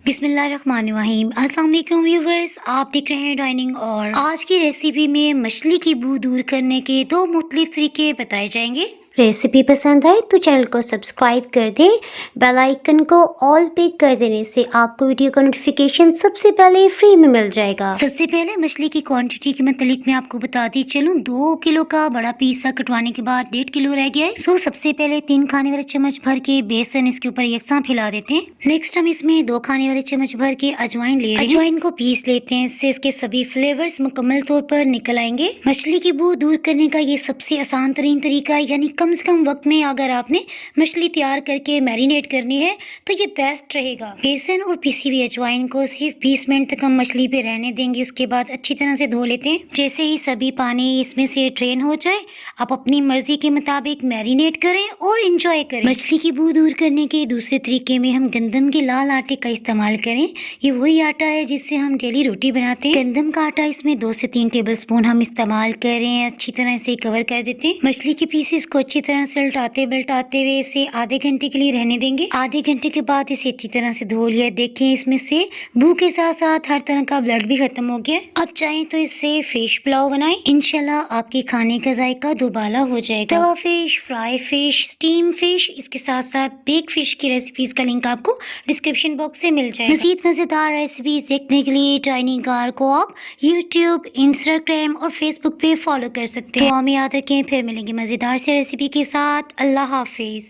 बिस्मिल्लाहिर्रहमानिर्रहीम। अस्सलाम वालेकुम व्यूअर्स, आप देख रहे हैं डाइनिंग। और आज की रेसिपी में मछली की बू दूर करने के दो मुख्तलिफ तरीके बताए जाएंगे। रेसिपी पसंद आए तो चैनल को सब्सक्राइब कर दें। बेल आइकन को ऑल पे कर देने से आपको वीडियो का नोटिफिकेशन सबसे पहले फ्री में मिल जाएगा। सबसे पहले मछली की क्वांटिटी के मतलब मैं आपको बताती चलूँ। 2 किलो का बड़ा पीस था, कटवाने के बाद 1.5 किलो रह गया है। सबसे पहले 3 खाने वाले चम्मच भर के बेसन इसके ऊपर यकसां फैला देते हैं। नेक्स्ट हम इसमें 2 खाने वाले चम्मच भर के अजवाइन ले रहे हैं। अजवाइन को पीस लेते हैं, इससे इसके सभी फ्लेवर्स मुकम्मल तौर पर निकल आएंगे। मछली की बू दूर करने का ये सबसे आसान तरीन तरीका है, यानी कम से कम वक्त में अगर आपने मछली तैयार करके मैरिनेट करनी है तो ये बेस्ट रहेगा। बेसन और पिसी हुई अजवाइन को सिर्फ 20 मिनट तक हम मछली पे रहने देंगे। उसके बाद अच्छी तरह से धो लेते हैं। जैसे ही सभी पानी इसमें से ड्रेन हो जाए, आप अपनी मर्जी के मुताबिक मैरिनेट करें और इंजॉय करें। मछली की बू दूर करने के दूसरे तरीके में हम गंदम के लाल आटे का इस्तेमाल करें। ये वही आटा है जिससे हम डेली रोटी बनाते हैं। गंदम का आटा इसमें 2 से 3 टेबल स्पून हम इस्तेमाल करें। अच्छी तरह से कवर कर देते हैं। मछली के पीसेस को अच्छी तरह से उल्टाते पलटाते हुए इसे आधे घंटे के लिए रहने देंगे। आधे घंटे के बाद इसे अच्छी तरह से धो लिया। देखें इसमें से बू के साथ साथ हर तरह का ब्लड भी खत्म हो गया। अब चाहें तो इससे फिश पुलाव बनाएं, इंशाल्लाह आपके खाने का जायका दोबाला हो जाएगा। Tawa fish, fry fish, steam fish, इसके साथ साथ बेक फिश की रेसिपीज का लिंक आपको डिस्क्रिप्शन बॉक्स से मिल जाएगा। मज़ीद मजेदार रेसिपीज देखने के लिए डाइनिंग कार को आप यूट्यूब, इंस्टाग्राम और फेसबुक पे फॉलो कर सकते हैं। तो हमें याद रखें, फिर मिलेंगे मजेदार से रेसिपी के साथ। अल्लाह हाफिज।